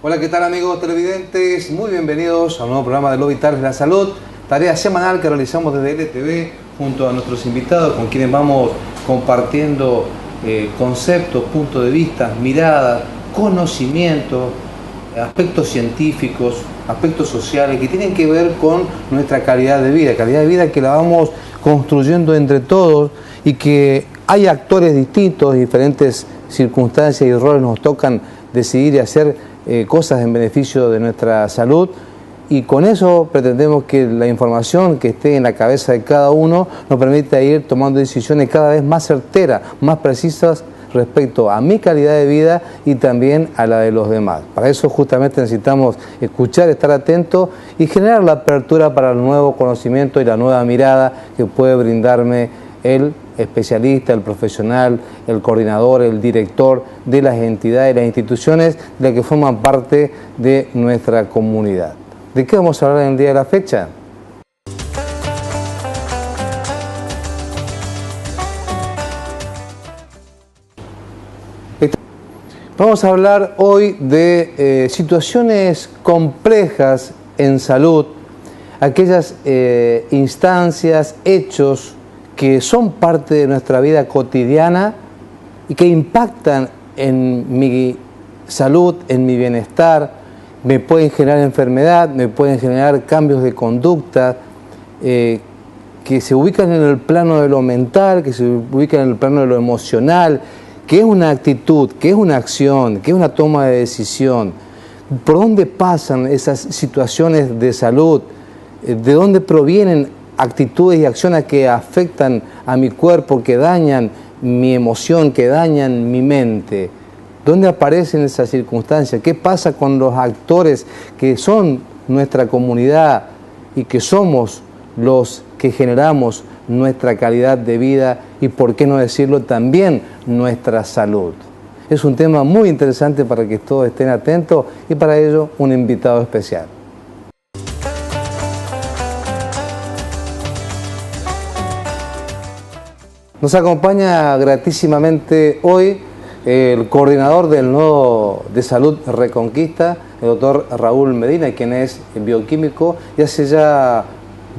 Hola, ¿qué tal amigos televidentes? Muy bienvenidos a un nuevo programa de Lo Vital de la Salud, tarea semanal que realizamos desde LTV junto a nuestros invitados con quienes vamos compartiendo conceptos, puntos de vista, miradas, conocimientos, aspectos científicos, aspectos sociales que tienen que ver con nuestra calidad de vida que la vamos construyendo entre todos y que hay actores distintos, diferentes circunstancias y roles nos tocan decidir y hacer cosas en beneficio de nuestra salud, y con eso pretendemos que la información que esté en la cabeza de cada uno nos permita ir tomando decisiones cada vez más certeras, más precisas respecto a mi calidad de vida y también a la de los demás. Para eso justamente necesitamos escuchar, estar atentos y generar la apertura para el nuevo conocimiento y la nueva mirada que puede brindarme el especialista, el profesional, el coordinador, el director de las entidades y las instituciones de las que forman parte de nuestra comunidad. ¿De qué vamos a hablar en el día de la fecha? Vamos a hablar hoy de situaciones complejas en salud, aquellas instancias, hechos que son parte de nuestra vida cotidiana y que impactan en mi salud, en mi bienestar, me pueden generar enfermedad, me pueden generar cambios de conducta, que se ubican en el plano de lo mental, que se ubican en el plano de lo emocional, que es una actitud, que es una acción, que es una toma de decisión. ¿Por dónde pasan esas situaciones de salud? ¿De dónde provienen actitudes y acciones que afectan a mi cuerpo, que dañan mi emoción, que dañan mi mente? ¿Dónde aparecen esas circunstancias? ¿Qué pasa con los actores que son nuestra comunidad y que somos los que generamos nuestra calidad de vida y, por qué no decirlo, también nuestra salud? Es un tema muy interesante para que todos estén atentos y para ello un invitado especial. Nos acompaña gratísimamente hoy el coordinador del Nodo de Salud Reconquista, el doctor Raúl Medina, quien es bioquímico y hace ya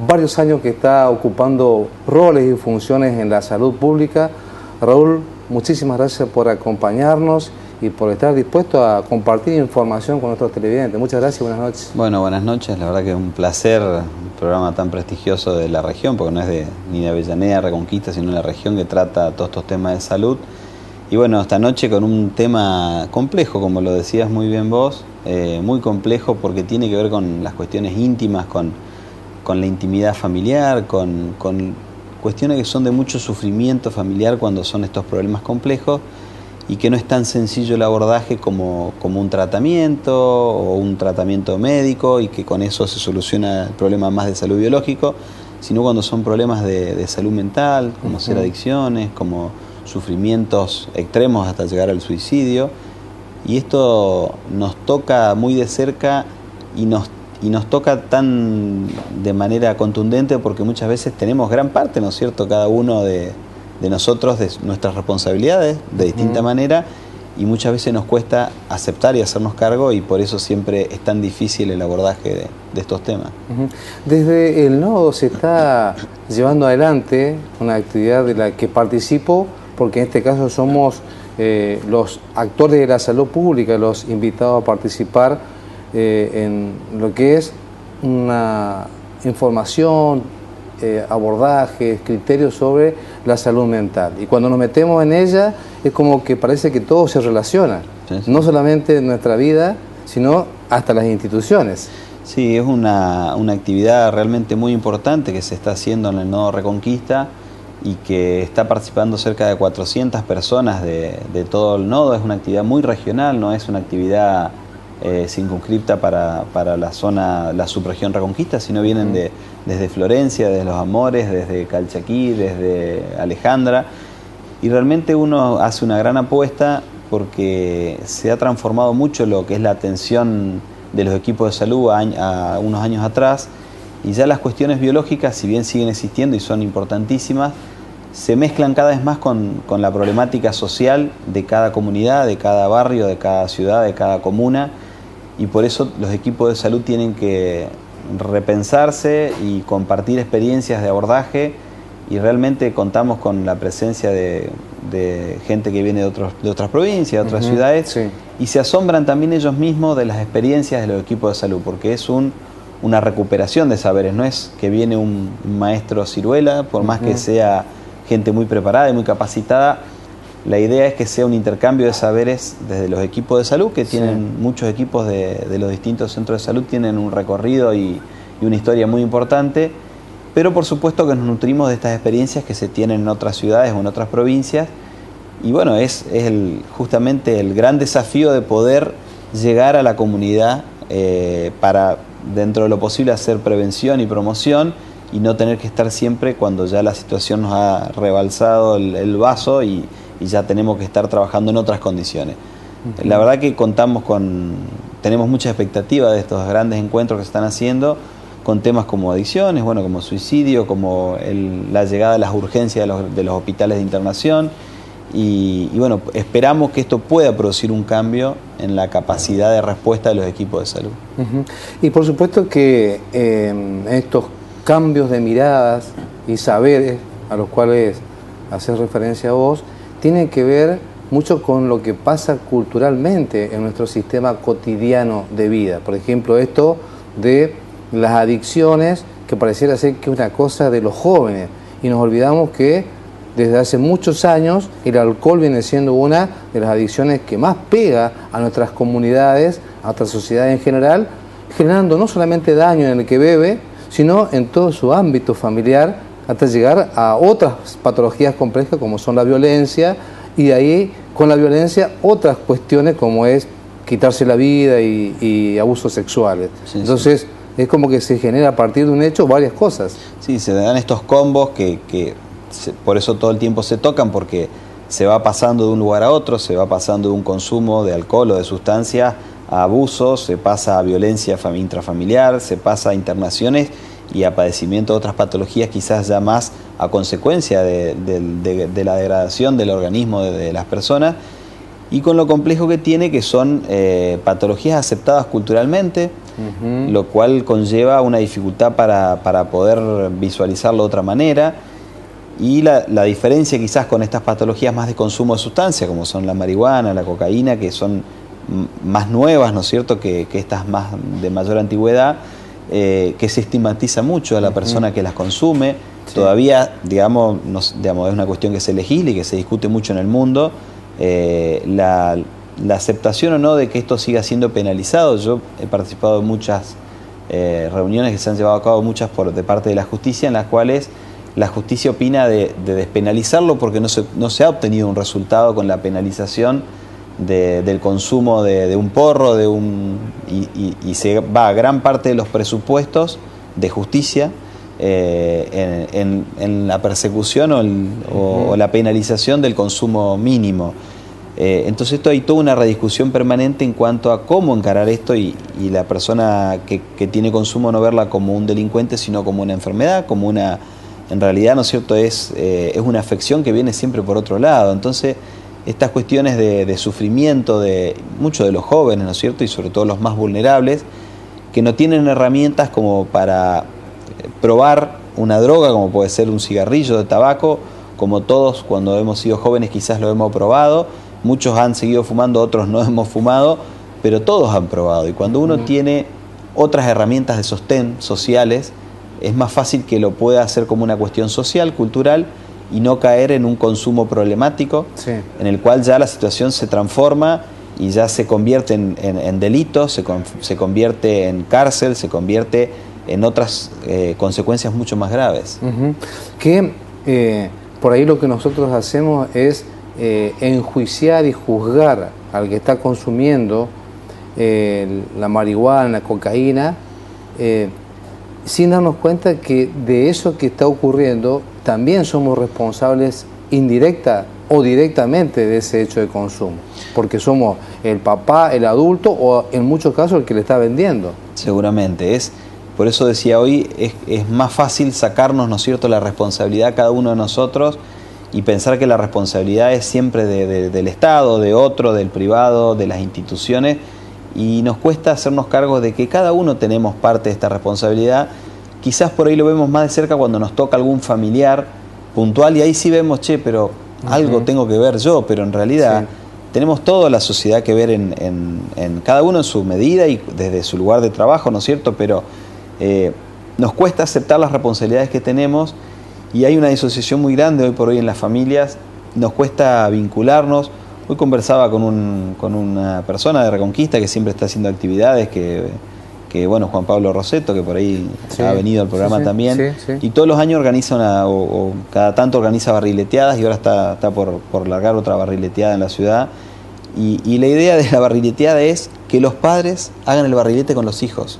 varios años que está ocupando roles y funciones en la salud pública. Raúl, muchísimas gracias por acompañarnos y por estar dispuesto a compartir información con nuestros televidentes. Muchas gracias y buenas noches. Bueno, buenas noches. La verdad que es un placer, un programa tan prestigioso de la región, porque no es ni de Avellaneda, Reconquista, sino de la región, que trata todos estos temas de salud. Y bueno, esta noche con un tema complejo, como lo decías muy bien vos, muy complejo porque tiene que ver con las cuestiones íntimas, con la intimidad familiar, con cuestiones que son de mucho sufrimiento familiar cuando son estos problemas complejos, y que no es tan sencillo el abordaje como un tratamiento o un tratamiento médico y que con eso se soluciona el problema más de salud biológico, sino cuando son problemas de salud mental, como ser adicciones, como sufrimientos extremos hasta llegar al suicidio. Y esto nos toca muy de cerca y nos toca tan de manera contundente porque muchas veces tenemos gran parte, ¿no es cierto?, cada uno de nosotros, de nuestras responsabilidades de distinta manera, y muchas veces nos cuesta aceptar y hacernos cargo, y por eso siempre es tan difícil el abordaje de estos temas. Desde el Nodo se está llevando adelante una actividad de la que participo, porque en este caso somos los actores de la salud pública, los invitados a participar en lo que es una información, abordajes, criterios sobre la salud mental. Y cuando nos metemos en ella es como que parece que todo se relaciona, sí. No solamente en nuestra vida, sino hasta las instituciones. Sí, es una actividad realmente muy importante que se está haciendo en el Nodo Reconquista y que está participando cerca de 400 personas de todo el Nodo. Es una actividad muy regional, no es una actividad circunscripta para la zona, la subregión Reconquista, sino vienen desde Florencia, desde Los Amores, desde Calchaquí, desde Alejandra, y realmente uno hace una gran apuesta porque se ha transformado mucho lo que es la atención de los equipos de salud a unos años atrás, y ya las cuestiones biológicas, si bien siguen existiendo y son importantísimas, se mezclan cada vez más con la problemática social de cada comunidad, de cada barrio, de cada ciudad, de cada comuna, y por eso los equipos de salud tienen que repensarse y compartir experiencias de abordaje, y realmente contamos con la presencia de gente que viene de otras provincias, de otras ciudades, sí. Y se asombran también ellos mismos de las experiencias de los equipos de salud, porque es una recuperación de saberes, no es que viene un maestro ciruela, por más que sea gente muy preparada y muy capacitada. La idea es que sea un intercambio de saberes desde los equipos de salud, que tienen muchos equipos de los distintos centros de salud, tienen un recorrido y una historia muy importante, pero por supuesto que nos nutrimos de estas experiencias que se tienen en otras ciudades o en otras provincias, y bueno, es justamente el gran desafío de poder llegar a la comunidad para, dentro de lo posible, hacer prevención y promoción, y no tener que estar siempre cuando ya la situación nos ha rebalsado el vaso y ya tenemos que estar trabajando en otras condiciones. La verdad que tenemos mucha expectativa de estos grandes encuentros que se están haciendo, con temas como adicciones, bueno, como suicidio, como la llegada de las urgencias de los hospitales de internación, y bueno, esperamos que esto pueda producir un cambio en la capacidad de respuesta de los equipos de salud. Y por supuesto que estos cambios de miradas y saberes a los cuales haces referencia a vos, tienen que ver mucho con lo que pasa culturalmente en nuestro sistema cotidiano de vida. Por ejemplo, esto de las adicciones, que pareciera ser que es una cosa de los jóvenes, y nos olvidamos que desde hace muchos años el alcohol viene siendo una de las adicciones que más pega a nuestras comunidades, a nuestra sociedad en general, generando no solamente daño en el que bebe, sino en todo su ámbito familiar, hasta llegar a otras patologías complejas como son la violencia, y de ahí con la violencia otras cuestiones como es quitarse la vida y abusos sexuales. Sí, entonces es como que se genera a partir de un hecho varias cosas. Sí, se dan estos combos por eso todo el tiempo se tocan, porque se va pasando de un lugar a otro, se va pasando de un consumo de alcohol o de sustancias a abusos, se pasa a violencia intrafamiliar, se pasa a internaciones y a padecimiento de otras patologías, quizás ya más a consecuencia de la degradación del organismo de las personas, y con lo complejo que tiene, que son patologías aceptadas culturalmente, lo cual conlleva una dificultad para poder visualizarlo de otra manera. Y la diferencia quizás con estas patologías más de consumo de sustancias, como son la marihuana, la cocaína, que son más nuevas, ¿no es cierto?, que estas más de mayor antigüedad, que se estigmatiza mucho a la persona que las consume. Sí. Todavía, digamos, es una cuestión que se legisla y que se discute mucho en el mundo, la aceptación o no de que esto siga siendo penalizado. Yo he participado en muchas reuniones que se han llevado a cabo, muchas de parte de la justicia, en las cuales la justicia opina de despenalizarlo porque no se ha obtenido un resultado con la penalización del consumo de un porro, y se va a gran parte de los presupuestos de justicia en la persecución o la penalización del consumo mínimo. Entonces hay toda una rediscusión permanente en cuanto a cómo encarar esto, y la persona que tiene consumo no verla como un delincuente, sino como una enfermedad, como en realidad, ¿no es cierto?, es una afección que viene siempre por otro lado. Entonces, estas cuestiones de sufrimiento de muchos de los jóvenes, ¿no es cierto?, y sobre todo los más vulnerables, que no tienen herramientas como para probar una droga, como puede ser un cigarrillo de tabaco, como todos cuando hemos sido jóvenes quizás lo hemos probado, muchos han seguido fumando, otros no hemos fumado, pero todos han probado. Y cuando uno tiene otras herramientas de sostén sociales, es más fácil que lo pueda hacer como una cuestión social, cultural, y no caer en un consumo problemático, en el cual ya la situación se transforma y ya se convierte en delito, se convierte en cárcel, se convierte en otras consecuencias mucho más graves. Que por ahí lo que nosotros hacemos es enjuiciar y juzgar al que está consumiendo la marihuana, la cocaína, sin darnos cuenta que de eso que está ocurriendo también somos responsables indirecta o directamente de ese hecho de consumo, porque somos el papá, el adulto, o en muchos casos el que le está vendiendo. Seguramente, por eso decía hoy, es más fácil sacarnos, ¿no es cierto?, la responsabilidad cada uno de nosotros, y pensar que la responsabilidad es siempre del Estado, de otro, del privado, de las instituciones, y nos cuesta hacernos cargo de que cada uno tenemos parte de esta responsabilidad. Quizás por ahí lo vemos más de cerca cuando nos toca algún familiar puntual y ahí sí vemos, che, pero algo tengo que ver yo, pero en realidad tenemos toda la sociedad que ver en cada uno en su medida y desde su lugar de trabajo, ¿no es cierto? Pero nos cuesta aceptar las responsabilidades que tenemos y hay una disociación muy grande hoy por hoy en las familias, nos cuesta vincularnos. Hoy conversaba con una persona de Reconquista que siempre está haciendo actividades, que bueno, Juan Pablo Roseto, que por ahí ha venido al programa también, y todos los años organiza o cada tanto organiza barrileteadas y ahora está por largar otra barrileteada en la ciudad. Y la idea de la barrileteada es que los padres hagan el barrilete con los hijos.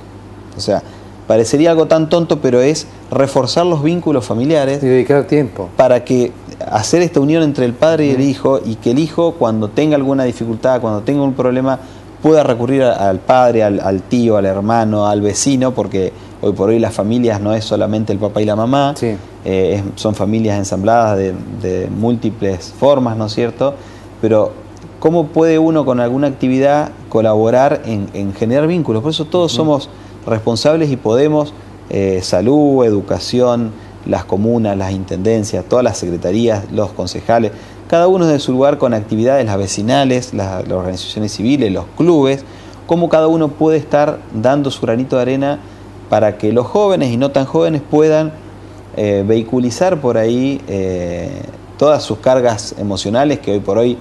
O sea, parecería algo tan tonto, pero es reforzar los vínculos familiares. Y dedicar tiempo. Para que hacer esta unión entre el padre y el hijo, y que el hijo, cuando tenga alguna dificultad, cuando tenga un problema, pueda recurrir al padre, al tío, al hermano, al vecino, porque hoy por hoy las familias no es solamente el papá y la mamá, son familias ensambladas de múltiples formas, ¿no es cierto? Pero ¿cómo puede uno con alguna actividad colaborar en generar vínculos? Por eso todos somos responsables y podemos, salud, educación, las comunas, las intendencias, todas las secretarías, los concejales, cada uno de su lugar con actividades, las vecinales, las organizaciones civiles, los clubes, cómo cada uno puede estar dando su granito de arena para que los jóvenes y no tan jóvenes puedan vehiculizar por ahí todas sus cargas emocionales que hoy por hoy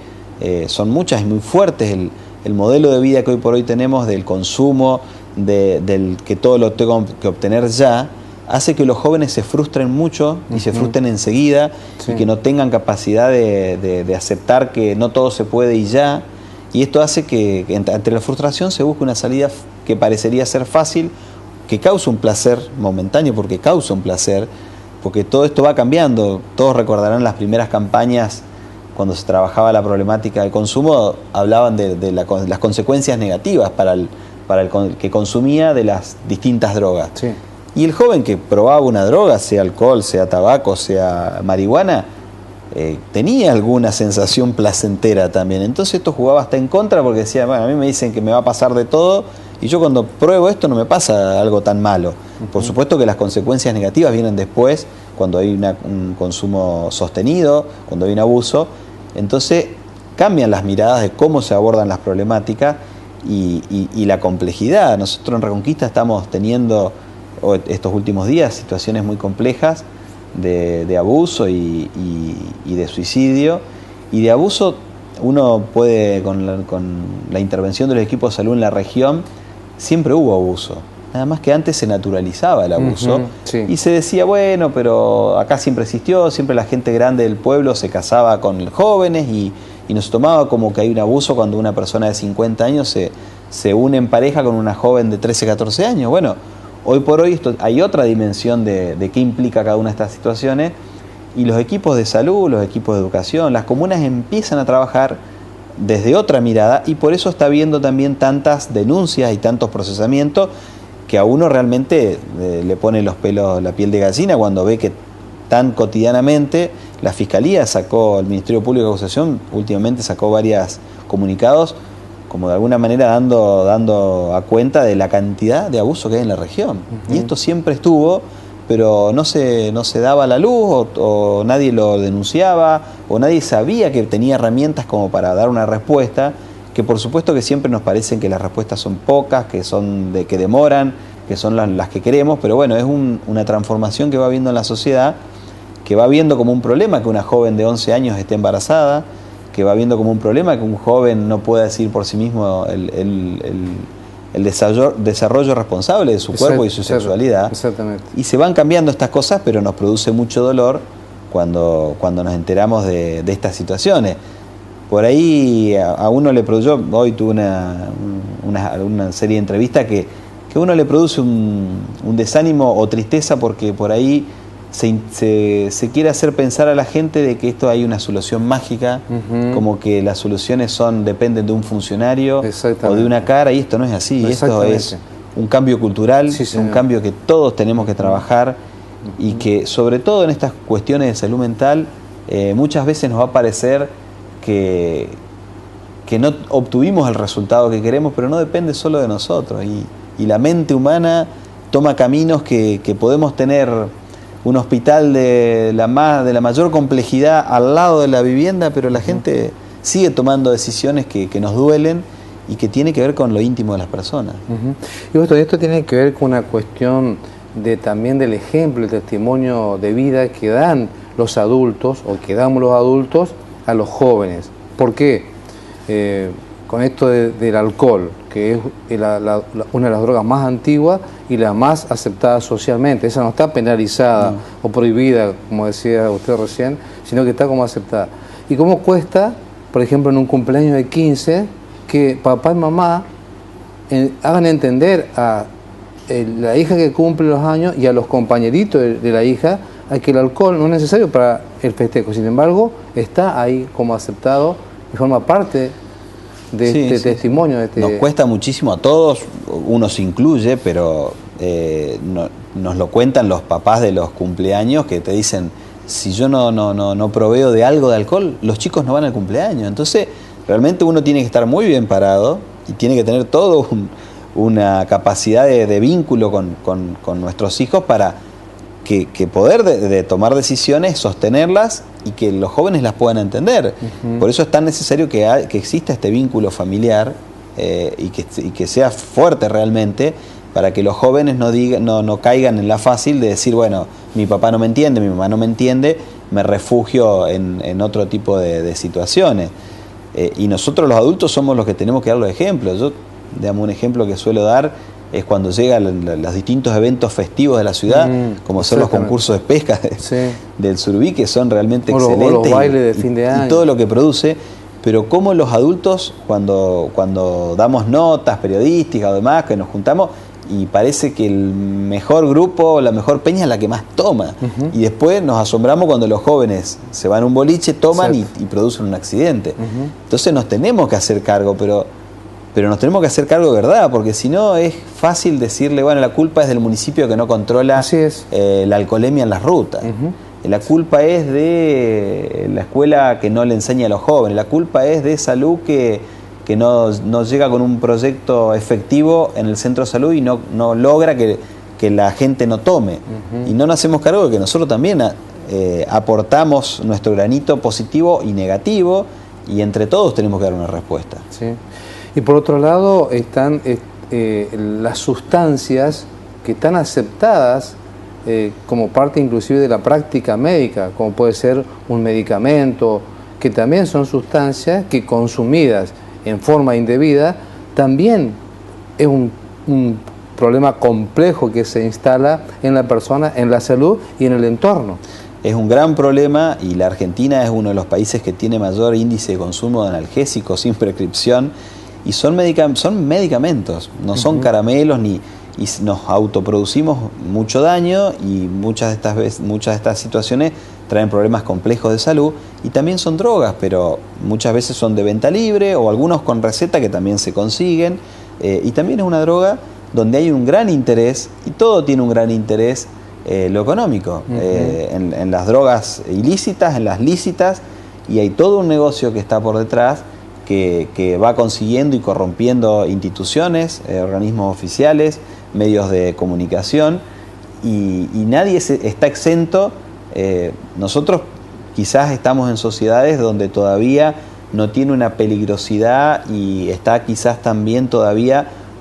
son muchas y muy fuertes. El modelo de vida que hoy por hoy tenemos del consumo, del que todo lo tengo que obtener ya, hace que los jóvenes se frustren mucho y se frustren enseguida y que no tengan capacidad de aceptar que no todo se puede y ya. Y esto hace que entre la frustración se busque una salida que parecería ser fácil, que causa un placer momentáneo, porque causa un placer, porque todo esto va cambiando. Todos recordarán las primeras campañas cuando se trabajaba la problemática del consumo, hablaban de las consecuencias negativas para el que consumía de las distintas drogas. Y el joven que probaba una droga, sea alcohol, sea tabaco, sea marihuana, tenía alguna sensación placentera también. Entonces esto jugaba hasta en contra porque decía, bueno, a mí me dicen que me va a pasar de todo y yo cuando pruebo esto no me pasa algo tan malo. Por supuesto que las consecuencias negativas vienen después, cuando hay un consumo sostenido, cuando hay un abuso. Entonces cambian las miradas de cómo se abordan las problemáticas y la complejidad. Nosotros en Reconquista estamos teniendo estos últimos días situaciones muy complejas de abuso y de suicidio. Y de abuso uno puede, con la intervención de los equipos de salud en la región, siempre hubo abuso. Nada más que antes se naturalizaba el abuso y se decía, bueno, pero acá siempre existió, siempre la gente grande del pueblo se casaba con jóvenes y nos tomaba como que hay un abuso cuando una persona de 50 años se une en pareja con una joven de 13, 14 años. Bueno, hoy por hoy hay otra dimensión de qué implica cada una de estas situaciones y los equipos de salud, los equipos de educación, las comunas empiezan a trabajar desde otra mirada y por eso está habiendo también tantas denuncias y tantos procesamientos que a uno realmente le pone los pelos, la piel de gallina cuando ve que tan cotidianamente la Fiscalía sacó, el Ministerio Público de Acusación últimamente sacó varios comunicados como de alguna manera dando a cuenta de la cantidad de abuso que hay en la región. Y esto siempre estuvo, pero no se daba a la luz o nadie lo denunciaba o nadie sabía que tenía herramientas como para dar una respuesta, que por supuesto que siempre nos parecen que las respuestas son pocas, que demoran, que son las que queremos, pero bueno, es una transformación que va habiendo en la sociedad, que va viendo como un problema que una joven de 11 años esté embarazada, que va viendo como un problema que un joven no pueda decidir por sí mismo el desarrollo responsable de su cuerpo y su sexualidad. Exactamente. Y se van cambiando estas cosas, pero nos produce mucho dolor cuando nos enteramos de estas situaciones. Por ahí a uno le produjo, hoy tuve una serie de entrevistas que a uno le produce un desánimo o tristeza porque por ahí se quiere hacer pensar a la gente de que esto hay una solución mágica, como que las soluciones dependen de un funcionario o de una cara, y esto no es así. Esto es un cambio cultural, un cambio que todos tenemos que trabajar y que sobre todo en estas cuestiones de salud mental muchas veces nos va a parecer que que no obtuvimos el resultado que queremos, pero no depende solo de nosotros. Y la mente humana toma caminos que podemos tener un hospital de la mayor complejidad al lado de la vivienda, pero la gente sigue tomando decisiones que nos duelen y que tiene que ver con lo íntimo de las personas. Y esto tiene que ver con una cuestión también del ejemplo, el testimonio de vida que dan los adultos, o que damos los adultos a los jóvenes. ¿Por qué? Con esto del alcohol, que es una de las drogas más antiguas y la más aceptada socialmente. Esa no está penalizada o prohibida, como decía usted recién, sino que está como aceptada. ¿Y cómo cuesta, por ejemplo, en un cumpleaños de 15, que papá y mamá hagan entender a la hija que cumple los años y a los compañeritos de la hija a que el alcohol no es necesario para el festejo? Sin embargo, está ahí como aceptado y forma parte de este testimonio. Nos cuesta muchísimo a todos, uno se incluye, pero nos lo cuentan los papás de los cumpleaños, que te dicen, si yo no proveo de algo de alcohol, los chicos no van al cumpleaños. Entonces, realmente uno tiene que estar muy bien parado y tiene que tener todo una capacidad de vínculo con nuestros hijos para que poder de tomar decisiones, sostenerlas y que los jóvenes las puedan entender. Por eso es tan necesario que exista este vínculo familiar y que sea fuerte realmente, para que los jóvenes no caigan en la fácil de decir, bueno, mi papá no me entiende, mi mamá no me entiende, me refugio en otro tipo de situaciones. Y nosotros los adultos somos los que tenemos que dar los ejemplos. Yo, digamos, un ejemplo que suelo dar es cuando llegan los distintos eventos festivos de la ciudad, como son los concursos de pesca del Surubí, que son realmente excelentes, los bailes de fin de año, y todo lo que produce, pero como los adultos, cuando damos notas periodísticas o demás, que nos juntamos, y parece que el mejor grupo, la mejor peña es la que más toma, y después nos asombramos cuando los jóvenes se van a un boliche, toman y producen un accidente. Entonces nos tenemos que hacer cargo, pero nos tenemos que hacer cargo de verdad, porque si no es fácil decirle, bueno, la culpa es del municipio que no controla la alcoholemia en las rutas. La culpa es de la escuela que no le enseña a los jóvenes, la culpa es de salud que no llega con un proyecto efectivo en el centro de salud y no logra que la gente no tome. Y no nos hacemos cargo de que nosotros también aportamos nuestro granito positivo y negativo, y entre todos tenemos que dar una respuesta. Y por otro lado están las sustancias que están aceptadas como parte inclusive de la práctica médica, como puede ser un medicamento, que también son sustancias que consumidas en forma indebida también es un problema complejo que se instala en la persona, en la salud y en el entorno. Es un gran problema, y la Argentina es uno de los países que tiene mayor índice de consumo de analgésicos sin prescripción. Y son medicamentos, no son caramelos, y nos autoproducimos mucho daño, y muchas de estas situaciones traen problemas complejos de salud, y también son drogas, pero muchas veces son de venta libre o algunos con receta que también se consiguen, y también es una droga donde hay un gran interés, y todo tiene un gran interés, lo económico, en las drogas ilícitas, en las lícitas, y hay todo un negocio que está por detrás, que va consiguiendo y corrompiendo instituciones, organismos oficiales, medios de comunicación, y nadie está exento. Nosotros quizás estamos en sociedades donde todavía no tiene una peligrosidad, y está quizás también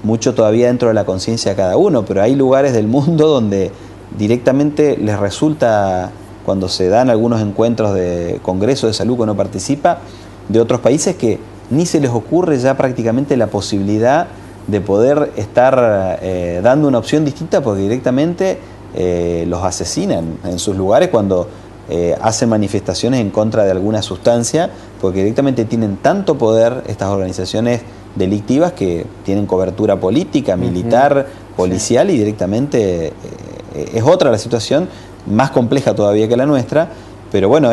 mucho todavía dentro de la conciencia de cada uno, pero hay lugares del mundo donde directamente les resulta, cuando se dan algunos encuentros de congresos de salud que uno participa, de otros países, que ni se les ocurre ya prácticamente la posibilidad de poder estar dando una opción distinta, porque directamente los asesinan en sus lugares cuando hacen manifestaciones en contra de alguna sustancia, porque directamente tienen tanto poder estas organizaciones delictivas que tienen cobertura política, militar, policial, y directamente es otra la situación, más compleja todavía que la nuestra, pero bueno,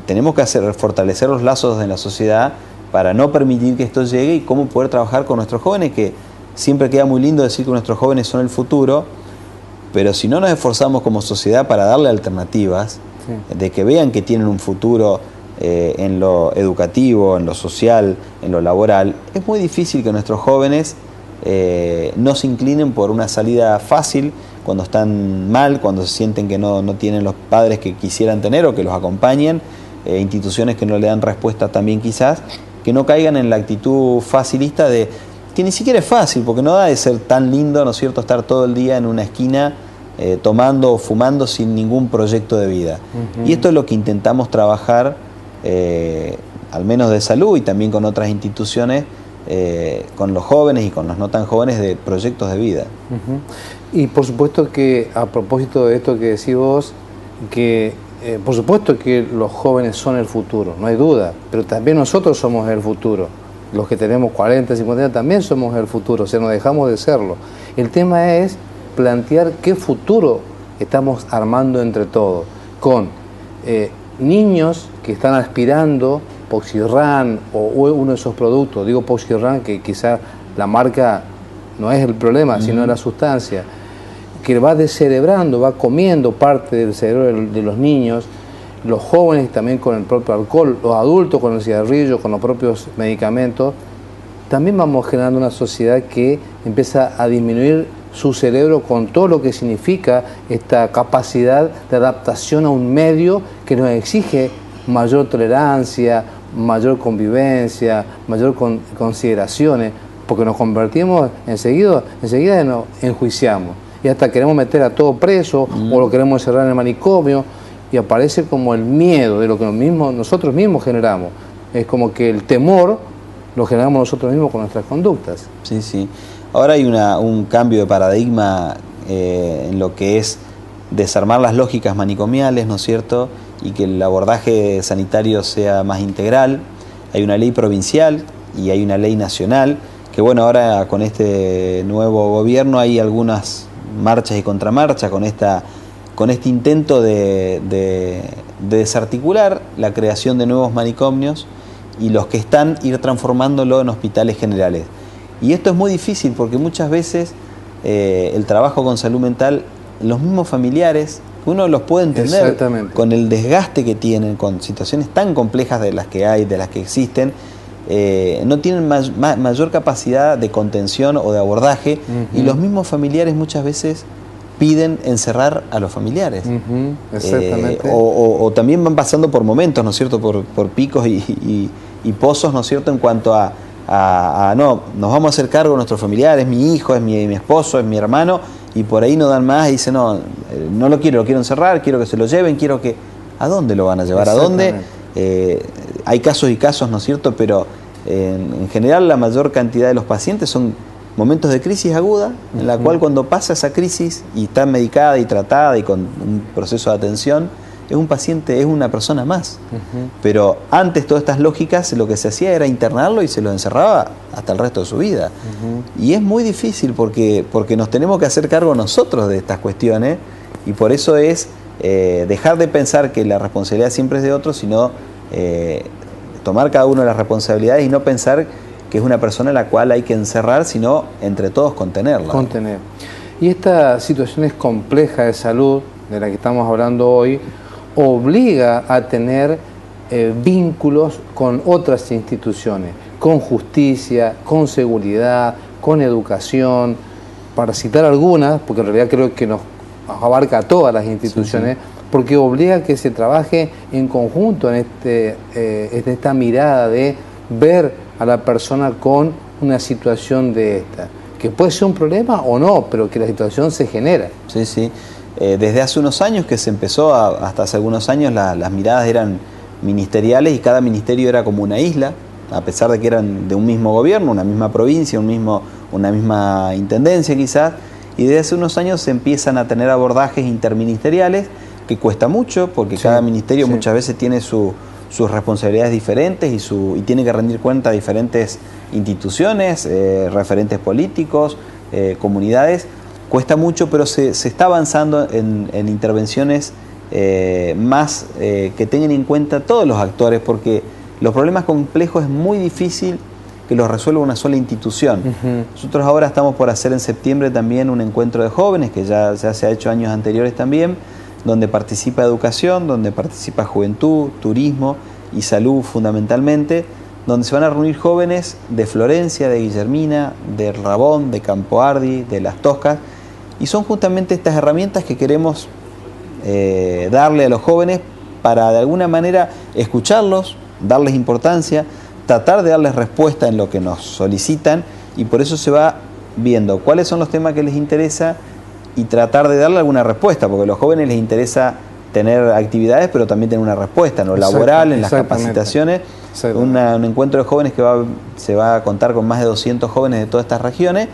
tenemos que fortalecer los lazos en la sociedad para no permitir que esto llegue, y cómo poder trabajar con nuestros jóvenes, que siempre queda muy lindo decir que nuestros jóvenes son el futuro, pero si no nos esforzamos como sociedad para darle alternativas, de que vean que tienen un futuro en lo educativo, en lo social, en lo laboral, es muy difícil que nuestros jóvenes no se inclinen por una salida fácil cuando están mal, cuando se sienten que no tienen los padres que quisieran tener o que los acompañen, instituciones que no le dan respuesta también quizás, que no caigan en la actitud facilista de que ni siquiera es fácil, porque no da de ser tan lindo, ¿no es cierto?, estar todo el día en una esquina tomando o fumando sin ningún proyecto de vida. Y esto es lo que intentamos trabajar, al menos de salud y también con otras instituciones, con los jóvenes y con los no tan jóvenes, de proyectos de vida. Y por supuesto que, a propósito de esto que decís vos, que por supuesto que los jóvenes son el futuro, no hay duda, pero también nosotros somos el futuro. Los que tenemos 40, 50 años también somos el futuro, o sea, no dejamos de serlo. El tema es plantear qué futuro estamos armando entre todos, con niños que están aspirando Poxirran o uno de esos productos, digo Poxirran, que quizá la marca no es el problema, sino la sustancia, que va descerebrando, va comiendo parte del cerebro de los niños, los jóvenes también con el propio alcohol, los adultos con el cigarrillo, con los propios medicamentos. También vamos generando una sociedad que empieza a disminuir su cerebro con todo lo que significa esta capacidad de adaptación a un medio que nos exige mayor tolerancia, mayor convivencia, mayor consideraciones, porque nos convertimos enseguida nos enjuiciamos y hasta queremos meter a todo preso o lo queremos encerrar en el manicomio, y aparece como el miedo de lo que nosotros mismos generamos. Es como que el temor lo generamos nosotros mismos con nuestras conductas. Sí, sí. Ahora hay un cambio de paradigma en lo que es desarmar las lógicas manicomiales, ¿no es cierto?, y que el abordaje sanitario sea más integral. Hay una ley provincial y hay una ley nacional, que bueno, ahora con este nuevo gobierno hay algunas marchas y contramarchas con este intento de desarticular la creación de nuevos manicomios y los que están ir transformándolo en hospitales generales. Y esto es muy difícil porque muchas veces el trabajo con salud mental, los mismos familiares, uno los puede entender con el desgaste que tienen, con situaciones tan complejas de las que hay, de las que existen, no tienen mayor capacidad de contención o de abordaje, y los mismos familiares muchas veces piden encerrar a los familiares. Exactamente. O también van pasando por momentos, ¿no es cierto?, por picos y pozos, ¿no es cierto?, en cuanto a no, nos vamos a hacer cargo de nuestros familiares, mi hijo, es mi esposo, es mi hermano, y por ahí no dan más y dicen, no lo quiero encerrar, quiero que se lo lleven, quiero que... ¿A dónde lo van a llevar? ¿A dónde? Hay casos y casos, ¿no es cierto?, pero en general la mayor cantidad de los pacientes son momentos de crisis aguda, en la cual cuando pasa esa crisis y está medicada y tratada y con un proceso de atención, es un paciente, es una persona más. Pero antes todas estas lógicas, lo que se hacía era internarlo y se lo encerraba hasta el resto de su vida. Y es muy difícil porque nos tenemos que hacer cargo nosotros de estas cuestiones, y por eso es dejar de pensar que la responsabilidad siempre es de otros, sino tomar cada uno las responsabilidades y no pensar que es una persona a la cual hay que encerrar, sino entre todos contenerla. Y esta situación compleja de salud de la que estamos hablando hoy obliga a tener vínculos con otras instituciones, con justicia, con seguridad, con educación, para citar algunas, porque en realidad creo que nos abarca a todas las instituciones, porque obliga a que se trabaje en conjunto en esta mirada de ver a la persona con una situación de esta, que puede ser un problema o no, pero que la situación se genera. Sí, sí. Desde hace unos años que se empezó, hasta hace algunos años, las miradas eran ministeriales y cada ministerio era como una isla, a pesar de que eran de un mismo gobierno, una misma provincia, una misma intendencia quizás, y desde hace unos años se empiezan a tener abordajes interministeriales, que cuesta mucho, porque cada ministerio muchas veces tiene sus responsabilidades diferentes y tiene que rendir cuenta a diferentes instituciones, referentes políticos, comunidades. Cuesta mucho, pero se está avanzando en intervenciones más que tengan en cuenta todos los actores, porque los problemas complejos es muy difícil que los resuelva una sola institución. Nosotros ahora estamos por hacer en septiembre también un encuentro de jóvenes, que ya se ha hecho años anteriores también, donde participa educación, donde participa juventud, turismo, y salud fundamentalmente, donde se van a reunir jóvenes de Florencia, de Guillermina, de Rabón, de Campo Ardi, de Las Toscas, y son justamente estas herramientas que queremos darle a los jóvenes para de alguna manera escucharlos, darles importancia, tratar de darles respuesta en lo que nos solicitan, y por eso se va viendo cuáles son los temas que les interesa y tratar de darle alguna respuesta, porque a los jóvenes les interesa tener actividades, pero también tener una respuesta, en lo laboral, en las capacitaciones. Un encuentro de jóvenes que se va a contar con más de 200 jóvenes de todas estas regiones,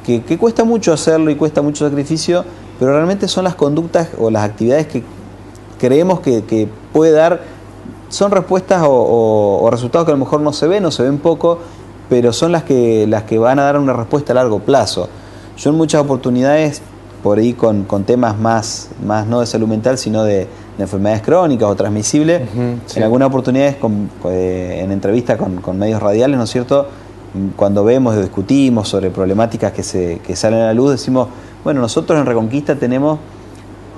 que cuesta mucho hacerlo y cuesta mucho sacrificio, pero realmente son las conductas o las actividades que creemos que puede dar, son respuestas o resultados que a lo mejor no se ven poco, pero son las que van a dar una respuesta a largo plazo. Yo en muchas oportunidades, por ahí con temas más no de salud mental, sino de enfermedades crónicas o transmisibles, Sí. en algunas oportunidades en entrevistas con medios radiales, ¿no es cierto?, cuando vemos y discutimos sobre problemáticas que salen a la luz, decimos, bueno, nosotros en Reconquista tenemos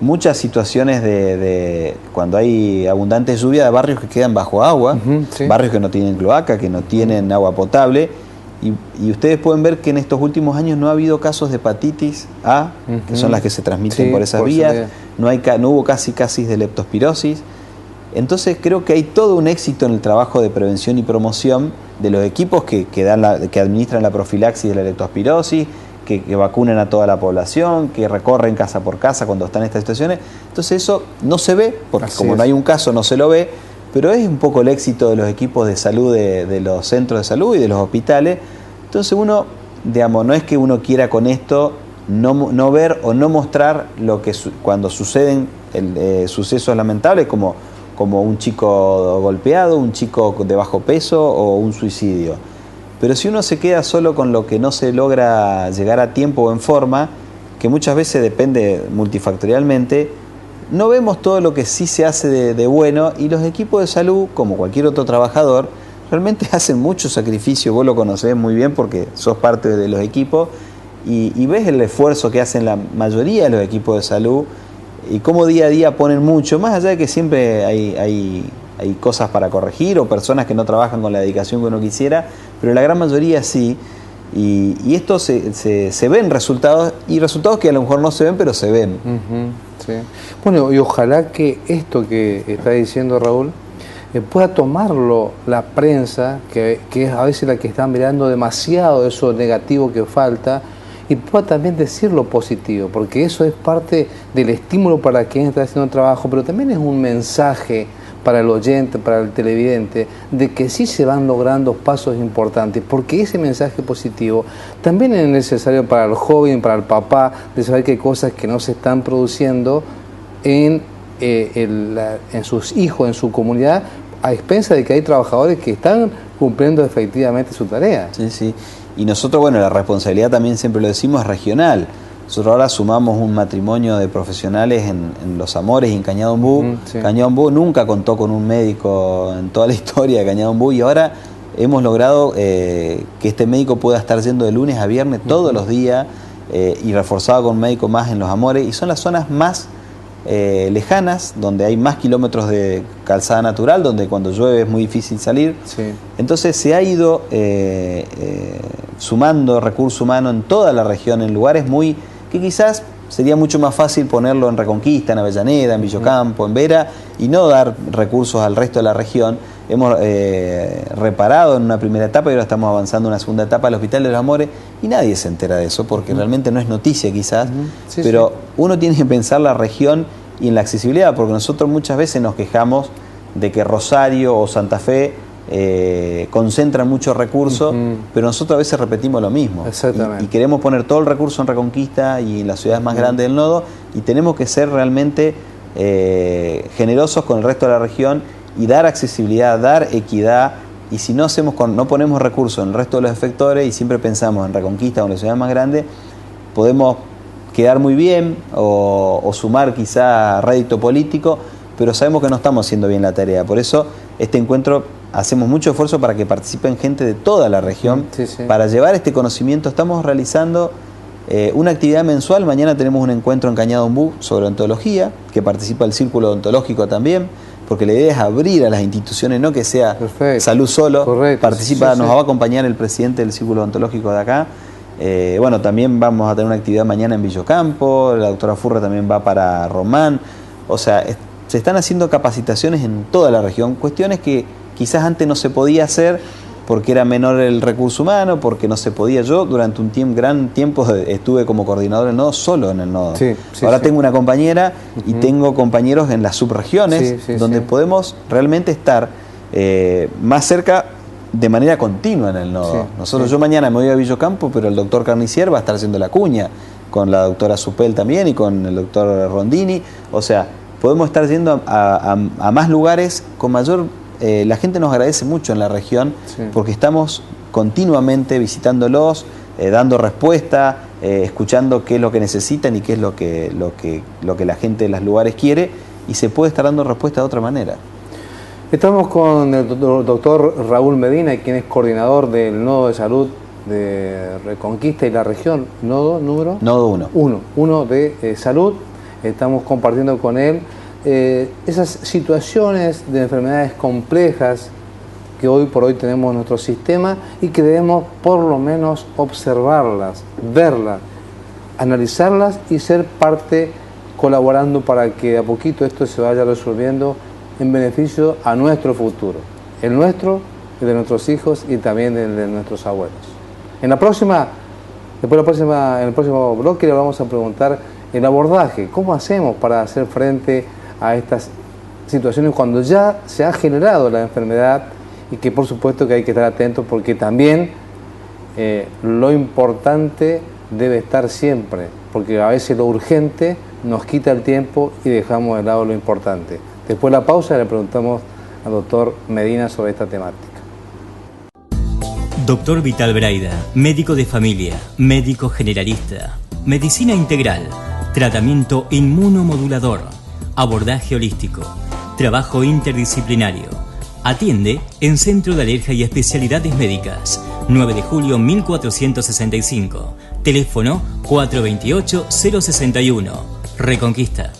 muchas situaciones de cuando hay abundante lluvia, de barrios que quedan bajo agua, Sí. barrios que no tienen cloaca, que no tienen agua potable, y ustedes pueden ver que en estos últimos años no ha habido casos de hepatitis A, que son las que se transmiten por esas vías, no hubo casi de leptospirosis. Entonces creo que hay todo un éxito en el trabajo de prevención y promoción de los equipos que administran la profilaxis de la leptospirosis, que vacunan a toda la población, que recorren casa por casa cuando están en estas situaciones. Entonces eso no se ve, porque como no hay un caso no se lo ve, pero es un poco el éxito de los equipos de salud, de los centros de salud y de los hospitales. Entonces uno, digamos, no es que uno quiera con esto no ver o no mostrar lo que cuando suceden sucesos lamentables como un chico golpeado, un chico de bajo peso o un suicidio. Pero si uno se queda solo con lo que no se logra llegar a tiempo o en forma, que muchas veces depende multifactorialmente, no vemos todo lo que sí se hace de bueno, y los equipos de salud, como cualquier otro trabajador, realmente hacen mucho sacrificio. Vos lo conocés muy bien porque sos parte de los equipos y ves el esfuerzo que hacen la mayoría de los equipos de salud y cómo día a día ponen mucho, más allá de que siempre hay cosas para corregir o personas que no trabajan con la dedicación que uno quisiera, pero la gran mayoría sí. Y esto se ven resultados, y resultados que a lo mejor no se ven, pero se ven. Sí. Bueno, y ojalá que esto que está diciendo Raúl pueda tomarlo la prensa, que es a veces la que está mirando demasiado eso negativo que falta, y pueda también decir lo positivo, porque eso es parte del estímulo para quien está haciendo el trabajo, pero también es un mensaje para el oyente, para el televidente, de que sí se van logrando pasos importantes, porque ese mensaje positivo también es necesario para el joven, para el papá, de saber que hay cosas que no se están produciendo en sus hijos, en su comunidad, a expensas de que hay trabajadores que están cumpliendo efectivamente su tarea. Sí, sí. Y nosotros, bueno, la responsabilidad también, siempre lo decimos, es regional. Nosotros ahora sumamos un matrimonio de profesionales en Los Amores y en Cañada Ombú. Sí. Cañada Ombú nunca contó con un médico en toda la historia de Cañada Ombú, y ahora hemos logrado que este médico pueda estar yendo de lunes a viernes todos los días, y reforzado con un médico más en Los Amores, y son las zonas más lejanas, donde hay más kilómetros de calzada natural, donde cuando llueve es muy difícil salir. Sí. Entonces se ha ido sumando recurso humano en toda la región, en lugares que quizás sería mucho más fácil ponerlo en Reconquista, en Avellaneda, en Villocampo, en Vera, y no dar recursos al resto de la región. Hemos reparado en una primera etapa y ahora estamos avanzando en una segunda etapa al Hospital de los Amores, y nadie se entera de eso porque realmente no es noticia quizás, Sí, pero uno tiene que pensar la región y en la accesibilidad, porque nosotros muchas veces nos quejamos de que Rosario o Santa Fe concentran muchos recursos, pero nosotros a veces repetimos lo mismo. Exactamente. Y queremos poner todo el recurso en Reconquista y en las ciudades más grandes del nodo, y tenemos que ser realmente generosos con el resto de la región y dar accesibilidad, dar equidad. Y si no ponemos recursos en el resto de los efectores y siempre pensamos en Reconquista o en las ciudades más grandes, podemos quedar muy bien o sumar quizá rédito político, pero sabemos que no estamos haciendo bien la tarea. Por eso este encuentro hacemos mucho esfuerzo para que participen gente de toda la región, para llevar este conocimiento. Estamos realizando una actividad mensual. Mañana tenemos un encuentro en Cañada Ombú sobre odontología, que participa el Círculo Odontológico también. porque la idea es abrir a las instituciones, no que sea perfecto, salud solo. correcto, Participa, sí, nos sí. va a acompañar el presidente del Círculo Odontológico de acá. Bueno, también vamos a tener una actividad mañana en Villocampo, la doctora Furre también va para Román. O sea, se están haciendo capacitaciones en toda la región, cuestiones que quizás antes no se podía hacer porque era menor el recurso humano, porque no se podía. Yo durante un gran tiempo estuve como coordinador del nodo solo en el nodo. Sí, sí, ahora sí. tengo una compañera y tengo compañeros en las subregiones, Sí, sí, donde sí. podemos realmente estar más cerca de manera continua en el nodo. Sí, Nosotros, sí. yo mañana me voy a Villocampo, pero el doctor Carnicier va a estar haciendo la cuña, con la doctora Supel también y con el doctor Rondini. O sea, podemos estar yendo a más lugares con mayor... la gente nos agradece mucho en la región, Sí. porque estamos continuamente visitándolos, dando respuesta, escuchando qué es lo que necesitan y qué es lo que la gente de los lugares quiere, y se puede estar dando respuesta de otra manera. Estamos con el doctor Raúl Medina, quien es coordinador del Nodo de Salud de Reconquista y la región. ¿Nodo número? Nodo 1. Uno de salud. Estamos compartiendo con él esas situaciones de enfermedades complejas que hoy por hoy tenemos en nuestro sistema y que debemos por lo menos observarlas, verlas, analizarlas y ser parte colaborando para que a poquito esto se vaya resolviendo en beneficio a nuestro futuro, el nuestro, el de nuestros hijos y también el de nuestros abuelos. En el próximo bloque le vamos a preguntar el abordaje, cómo hacemos para hacer frente a estas situaciones cuando ya se ha generado la enfermedad, y que por supuesto que hay que estar atentos porque también lo importante debe estar siempre, porque a veces lo urgente nos quita el tiempo y dejamos de lado lo importante. Después de la pausa le preguntamos al doctor Medina sobre esta temática. Doctor Vital Braida, médico de familia, médico generalista, medicina integral, tratamiento inmunomodulador, abordaje holístico, trabajo interdisciplinario. Atiende en Centro de Alergia y Especialidades Médicas, 9 de julio 1465, teléfono 428-061, Reconquista.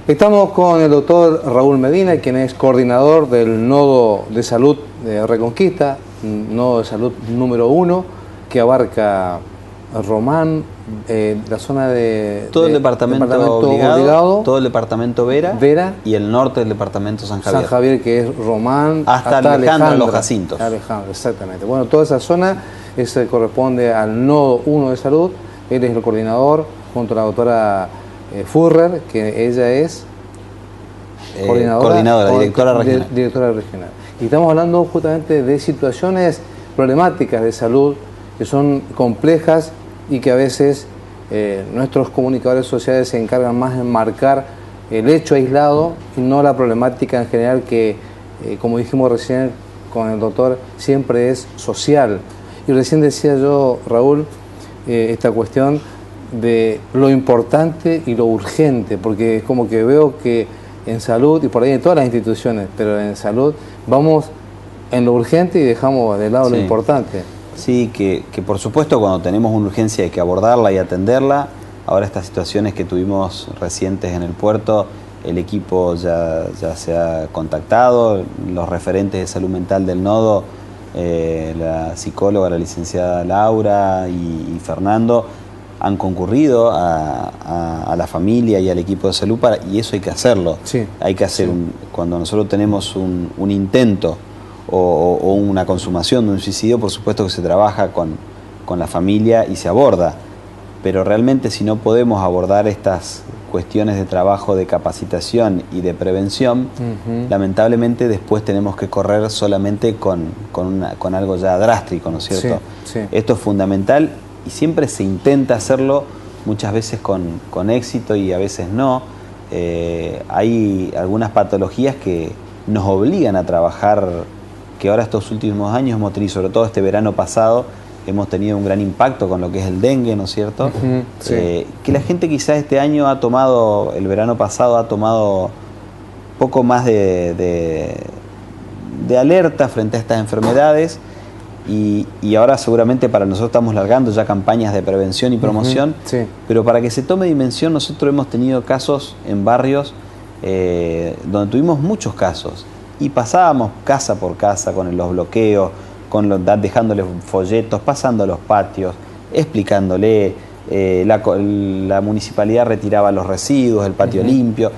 Estamos con el doctor Raúl Medina, quien es coordinador del Nodo de Salud de Reconquista, Nodo de Salud número 1, que abarca Román, la zona de... Todo el departamento obligado, todo el departamento Vera y el norte del departamento San Javier. San Javier, que es Román, hasta Alejandro, Los Jacintos. Alejandro, exactamente. Bueno, toda esa zona corresponde al Nodo 1 de Salud. Él es el coordinador, junto a la doctora Furrer, que ella es coordinadora, directora regional. Directora regional. Y estamos hablando justamente de situaciones problemáticas de salud que son complejas y que a veces nuestros comunicadores sociales se encargan más de marcar el hecho aislado y no la problemática en general que, como dijimos recién con el doctor, siempre es social. Y recién decía yo, Raúl, esta cuestión de lo importante y lo urgente, porque es como que veo que en salud, y por ahí en todas las instituciones, pero en salud vamos en lo urgente y dejamos de lado lo importante. Sí, que por supuesto cuando tenemos una urgencia hay que abordarla y atenderla. Ahora estas situaciones que tuvimos recientes en el puerto, el equipo ya se ha contactado, los referentes de salud mental del nodo, la psicóloga, la licenciada Laura y Fernando, han concurrido a la familia y al equipo de salud y eso hay que hacerlo. Sí, hay que hacer cuando nosotros tenemos un intento o una consumación de un suicidio, por supuesto que se trabaja con la familia y se aborda, pero realmente si no podemos abordar estas cuestiones de trabajo, de capacitación y de prevención, lamentablemente después tenemos que correr solamente con algo ya drástico, ¿no es cierto? Sí, sí. Esto es fundamental y siempre se intenta hacerlo, muchas veces con éxito y a veces no. Hay algunas patologías que nos obligan a trabajar, que ahora estos últimos años hemos tenido, sobre todo este verano pasado, hemos tenido un gran impacto con lo que es el dengue, ¿no es cierto? Sí. Que la gente quizás este año el verano pasado ha tomado poco más de alerta frente a estas enfermedades, y ahora seguramente para nosotros estamos largando ya campañas de prevención y promoción, sí. pero para que se tome dimensión, nosotros hemos tenido casos en barrios donde tuvimos muchos casos y pasábamos casa por casa con los bloqueos, dejándoles folletos, pasando a los patios, explicándole, la municipalidad retiraba los residuos, el patio limpio,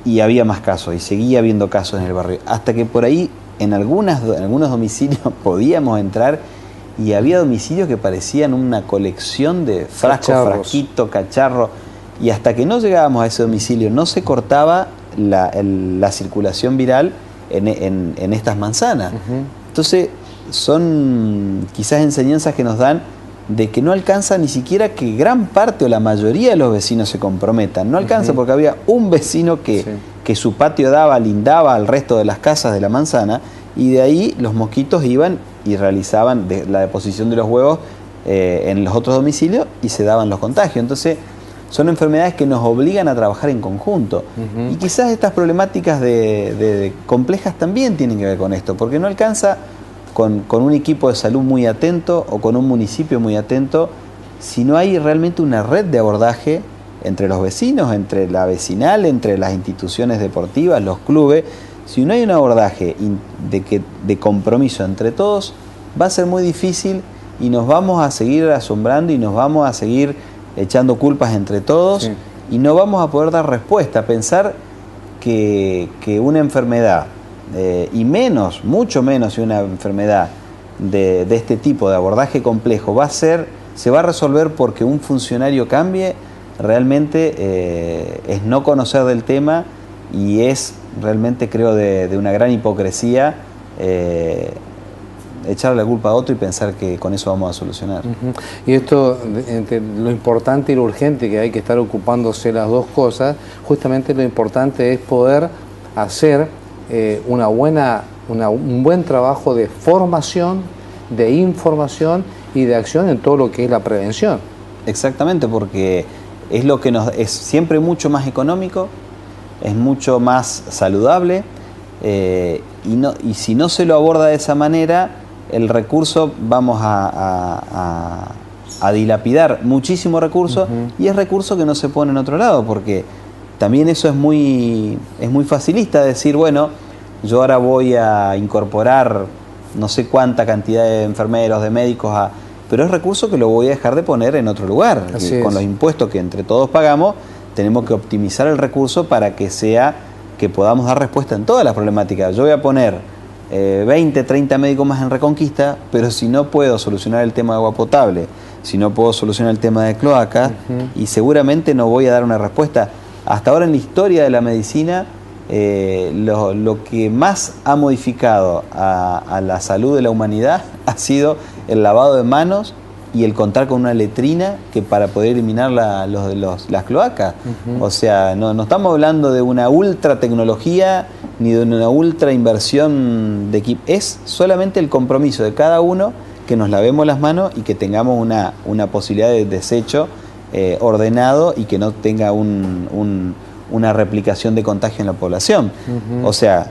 y había más casos, y seguía habiendo casos en el barrio, hasta que por ahí en algunos domicilios podíamos entrar y había domicilios que parecían una colección de frascos, frasquito, cacharro, y hasta que no llegábamos a ese domicilio no se cortaba la circulación viral en estas manzanas. Entonces son quizás enseñanzas que nos dan de que no alcanza ni siquiera que gran parte o la mayoría de los vecinos se comprometan. No alcanza porque había un vecino que su patio lindaba al resto de las casas de la manzana, y de ahí los mosquitos iban y realizaban la deposición de los huevos en los otros domicilios y se daban los contagios. Entonces son enfermedades que nos obligan a trabajar en conjunto. Y quizás estas problemáticas complejas también tienen que ver con esto, porque no alcanza con un equipo de salud muy atento o con un municipio muy atento, si no hay realmente una red de abordaje entre los vecinos, entre la vecinal, entre las instituciones deportivas, los clubes. Si no hay un abordaje de compromiso entre todos, va a ser muy difícil y nos vamos a seguir asombrando y nos vamos a seguir echando culpas entre todos y no vamos a poder dar respuesta. Pensar que una enfermedad, y mucho menos si una enfermedad de este tipo de abordaje complejo se va a resolver porque un funcionario cambie, realmente es no conocer del tema y es realmente, creo, de una gran hipocresía echarle la culpa a otro y pensar que con eso vamos a solucionar. Y esto, entre lo importante y lo urgente, que hay que estar ocupándose las dos cosas, justamente lo importante es poder hacer un buen trabajo de formación, de información y de acción en todo lo que es la prevención. Exactamente, porque es lo que es siempre mucho más económico, es mucho más saludable, y si no se lo aborda de esa manera, el recurso vamos a dilapidar muchísimo recurso, y es recurso que no se pone en otro lado, porque también eso es muy facilista decir, bueno, yo ahora voy a incorporar no sé cuánta cantidad de enfermeros, de médicos, pero es recurso que lo voy a dejar de poner en otro lugar. Con los impuestos que entre todos pagamos, tenemos que optimizar el recurso para que podamos dar respuesta en todas las problemáticas. Yo voy a poner 20, 30 médicos más en Reconquista, pero si no puedo solucionar el tema de agua potable, si no puedo solucionar el tema de cloacas, y seguramente no voy a dar una respuesta. Hasta ahora en la historia de la medicina, lo que más ha modificado a la salud de la humanidad ha sido el lavado de manos y el contar con una letrina para poder eliminar las cloacas. O sea, no estamos hablando de una ultra tecnología ni de una ultra inversión de equipo. Es solamente el compromiso de cada uno, que nos lavemos las manos y que tengamos una posibilidad de desecho ordenado y que no tenga una replicación de contagio en la población. O sea,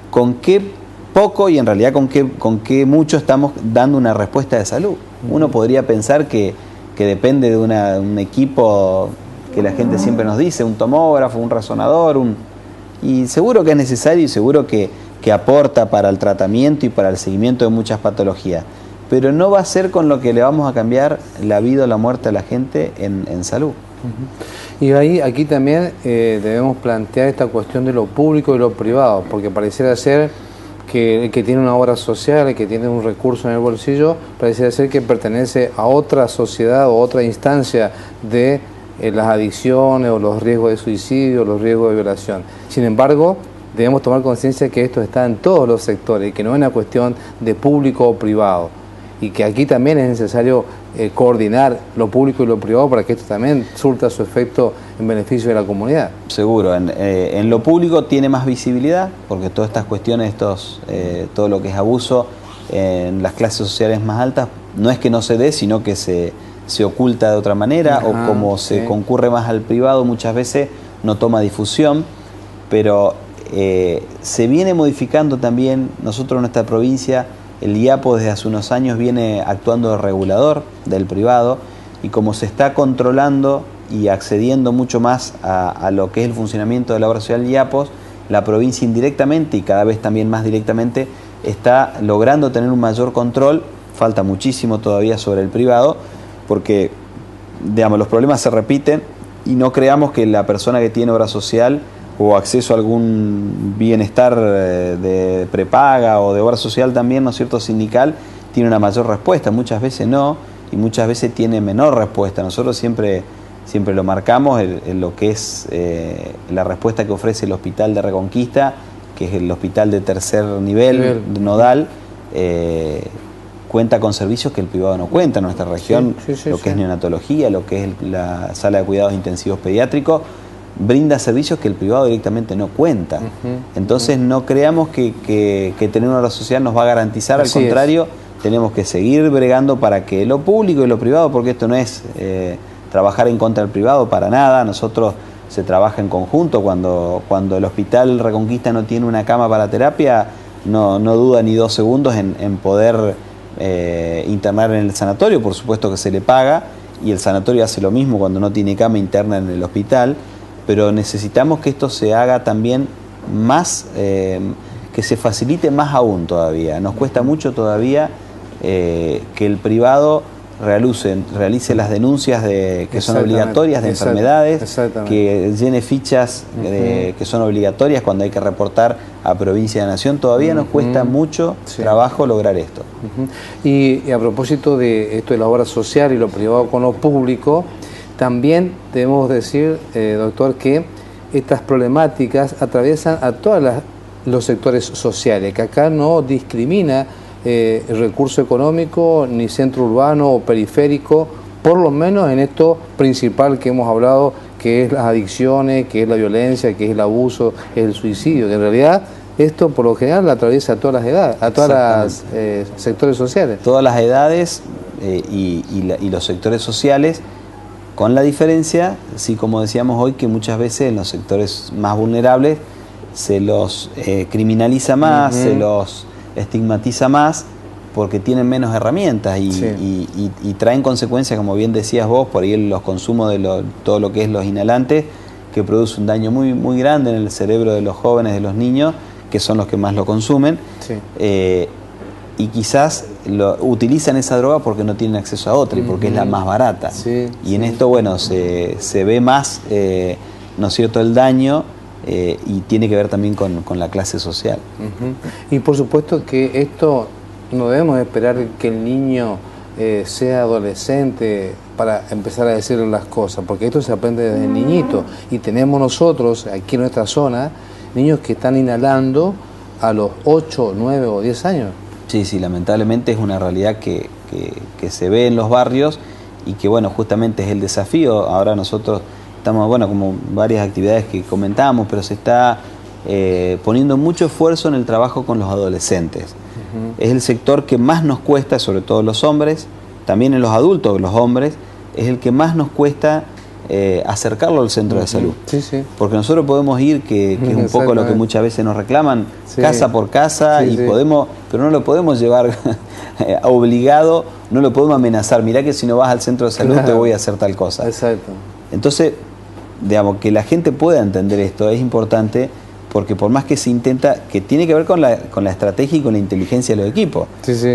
con qué poco y en realidad con qué mucho estamos dando una respuesta de salud. Uno podría pensar que depende de un equipo que la gente siempre nos dice, un tomógrafo, un resonador, y seguro que es necesario y seguro que aporta para el tratamiento y para el seguimiento de muchas patologías, pero no va a ser con lo que le vamos a cambiar la vida o la muerte a la gente en salud. Y aquí también debemos plantear esta cuestión de lo público y lo privado, porque pareciera ser que el que tiene una obra social, el que tiene un recurso en el bolsillo, pareciera ser que pertenece a otra sociedad o otra instancia de las adicciones o los riesgos de suicidio, los riesgos de violación. Sin embargo, debemos tomar conciencia que esto está en todos los sectores y que no es una cuestión de público o privado, y que aquí también es necesario coordinar lo público y lo privado para que esto también surta su efecto en beneficio de la comunidad. Seguro, en lo público tiene más visibilidad, porque todas estas cuestiones, todo lo que es abuso en las clases sociales más altas, no es que no se dé, sino que se oculta de otra manera, o como se concurre más al privado, muchas veces no toma difusión, pero se viene modificando también. Nosotros en nuestra provincia el IAPO desde hace unos años viene actuando de regulador del privado, y como se está controlando y accediendo mucho más a lo que es el funcionamiento de la obra social IAPOS, la provincia indirectamente y cada vez también más directamente está logrando tener un mayor control. Falta muchísimo todavía sobre el privado, porque digamos, los problemas se repiten, y no creamos que la persona que tiene obra social o acceso a algún bienestar de prepaga o de obra social también, ¿no es cierto?, sindical, tiene una mayor respuesta. Muchas veces no, y muchas veces tiene menor respuesta. Nosotros siempre lo marcamos en lo que es la respuesta que ofrece el Hospital de Reconquista, que es el hospital de tercer nivel nodal. Cuenta con servicios que el privado no cuenta en nuestra región, lo que es neonatología, lo que es la sala de cuidados intensivos pediátricos, brinda servicios que el privado directamente no cuenta. Entonces no creamos que tener una obra social nos va a garantizar, al contrario, tenemos que seguir bregando para que lo público y lo privado, porque esto no es trabajar en contra del privado para nada. Nosotros se trabaja en conjunto. Cuando el Hospital Reconquista no tiene una cama para terapia, no duda ni 2 segundos en poder internar en el sanatorio. Por supuesto que se le paga, y el sanatorio hace lo mismo cuando no tiene cama interna en el hospital, pero necesitamos que esto se haga también más, que se facilite más aún todavía. Nos cuesta mucho todavía que el privado realice las denuncias que son obligatorias de enfermedades, que llene fichas que son obligatorias cuando hay que reportar a provincia de nación. Todavía nos cuesta mucho trabajo lograr esto. Y a propósito de esto de la obra social y lo privado con lo público, también debemos decir, doctor, que estas problemáticas atraviesan a todos los sectores sociales, que acá no discrimina el recurso económico, ni centro urbano o periférico, por lo menos en esto principal que hemos hablado, que es las adicciones, que es la violencia, que es el abuso, es el suicidio, que en realidad esto por lo general la atraviesa a todas las edades, a todos los sectores sociales. Todas las edades y los sectores sociales, con la diferencia, sí, como decíamos hoy, que muchas veces en los sectores más vulnerables se los criminaliza más, se los estigmatiza más, porque tienen menos herramientas y traen consecuencias, como bien decías vos, por ahí los consumos de todo lo que es los inhalantes, que produce un daño muy, muy grande en el cerebro de los jóvenes, de los niños, que son los que más lo consumen, y quizás utilizan esa droga porque no tienen acceso a otra y porque es la más barata. Y en esto, bueno, se ve más, ¿no es cierto?, el daño. Y tiene que ver también con la clase social. Y por supuesto que esto no debemos esperar que el niño sea adolescente para empezar a decirle las cosas, porque esto se aprende desde niñito, y tenemos nosotros aquí en nuestra zona niños que están inhalando a los 8, 9 o 10 años. Sí, lamentablemente es una realidad que se ve en los barrios, y que bueno, justamente es el desafío. Ahora nosotros estamos, bueno, como varias actividades que comentábamos, pero se está poniendo mucho esfuerzo en el trabajo con los adolescentes. Es el sector que más nos cuesta, sobre todo los hombres, también en los adultos, los hombres, es el que más nos cuesta acercarlo al centro de salud. Porque nosotros podemos ir, que es un poco lo que muchas veces nos reclaman, casa por casa, pero no lo podemos llevar obligado, no lo podemos amenazar. Mirá que si no vas al centro de salud te voy a hacer tal cosa. Entonces, digamos, que la gente pueda entender esto es importante, porque por más que se intenta, que tiene que ver con la estrategia y con la inteligencia de los equipos.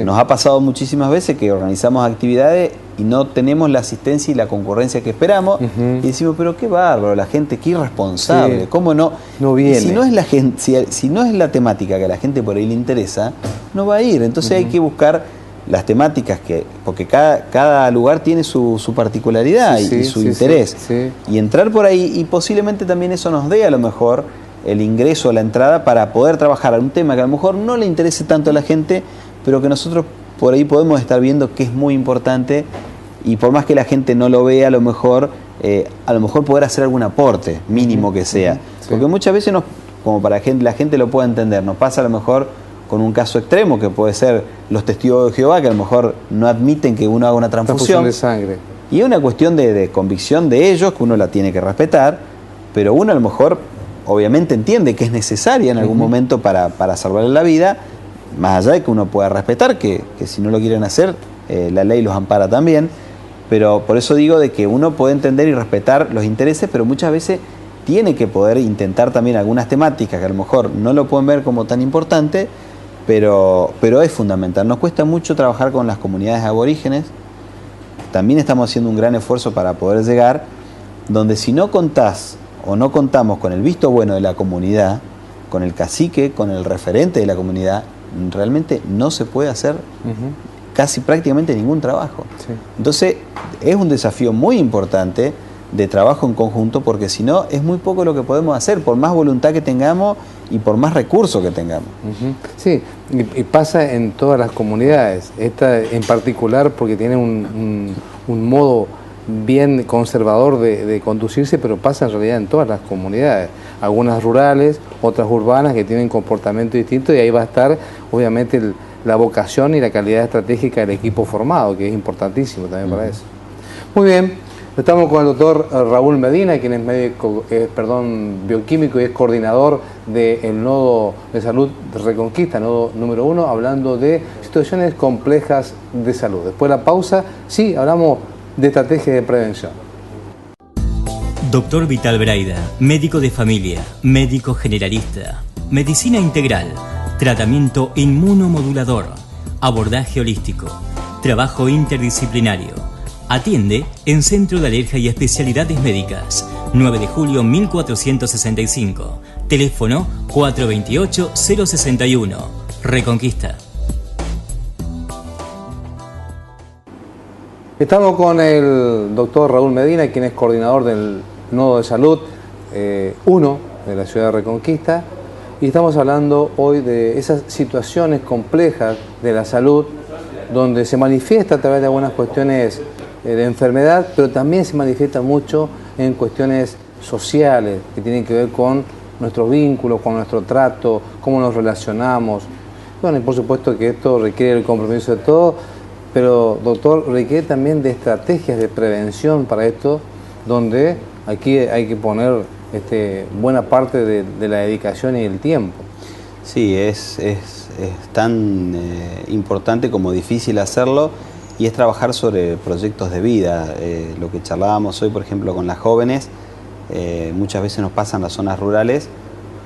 Nos ha pasado muchísimas veces que organizamos actividades y no tenemos la asistencia y la concurrencia que esperamos, y decimos, pero qué bárbaro, la gente, qué irresponsable, ¿cómo no? No viene. Si no es la gente, si no es la temática que a la gente por ahí le interesa, no va a ir. Entonces hay que buscar las temáticas, porque cada lugar tiene su particularidad y su interés, y entrar por ahí, y posiblemente también eso nos dé a lo mejor el ingreso, la entrada, para poder trabajar en un tema que a lo mejor no le interese tanto a la gente, pero que nosotros por ahí podemos estar viendo que es muy importante, y por más que la gente no lo vea, a lo mejor poder hacer algún aporte, mínimo que sea. Porque muchas veces, como para que la gente lo pueda entender, nos pasa a lo mejor con un caso extremo, que puede ser los testigos de Jehová, que a lo mejor no admiten que uno haga una transfusión de sangre. Y es una cuestión de convicción de ellos, que uno la tiene que respetar, pero uno a lo mejor obviamente entiende que es necesaria en algún momento para salvarle la vida, más allá de que uno pueda respetar, que si no lo quieren hacer, la ley los ampara también, pero por eso digo de que uno puede entender y respetar los intereses, pero muchas veces tiene que poder intentar también algunas temáticas que a lo mejor no lo pueden ver como tan importante, pero es fundamental. Nos cuesta mucho trabajar con las comunidades aborígenes, también estamos haciendo un gran esfuerzo para poder llegar, donde si no contás o no contamos con el visto bueno de la comunidad, con el cacique, con el referente de la comunidad, realmente no se puede hacer casi prácticamente ningún trabajo. Sí. Entonces es un desafío muy importante de trabajo en conjunto, porque si no es muy poco lo que podemos hacer, por más voluntad que tengamos y por más recursos que tengamos. Sí, y pasa en todas las comunidades, esta en particular porque tiene un modo bien conservador de conducirse, pero pasa en realidad en todas las comunidades, algunas rurales, otras urbanas que tienen comportamiento distinto, y ahí va a estar obviamente la vocación y la calidad estratégica del equipo formado, que es importantísimo también para eso. Muy bien, estamos con el doctor Raúl Medina, quien es médico, bioquímico y es coordinador del Nodo de Salud de Reconquista, Nodo número 1, hablando de situaciones complejas de salud. Después de la pausa, sí, hablamos de estrategias de prevención. Doctor Vital Braida, médico de familia, médico generalista, medicina integral, tratamiento inmunomodulador, abordaje holístico, trabajo interdisciplinario. Atiende en Centro de Alergia y Especialidades Médicas, 9 de julio 1465, teléfono 428-061, Reconquista. Estamos con el doctor Raúl Medina, quien es coordinador del Nodo de Salud 1 de la ciudad de Reconquista, y estamos hablando hoy de esas situaciones complejas de la salud, donde se manifiesta a través de algunas cuestiones de enfermedad, pero también se manifiesta mucho en cuestiones sociales, que tienen que ver con nuestros vínculos, con nuestro trato, cómo nos relacionamos. Bueno, y por supuesto que esto requiere el compromiso de todos, pero doctor, requiere también de estrategias de prevención para esto, donde aquí hay que poner buena parte de la dedicación y el tiempo. Sí, es tan importante como difícil hacerlo, y es trabajar sobre proyectos de vida. Lo que charlábamos hoy, por ejemplo, con las jóvenes, muchas veces nos pasa en las zonas rurales